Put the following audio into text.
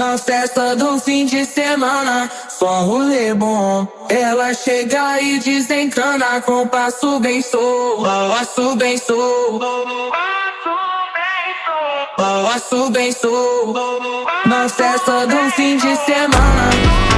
Na festa do fim de semana, só rolê bom. Ela chega e desencana com passo bem solto, passo bem solto, passo bem solto. Na festa do fim de semana.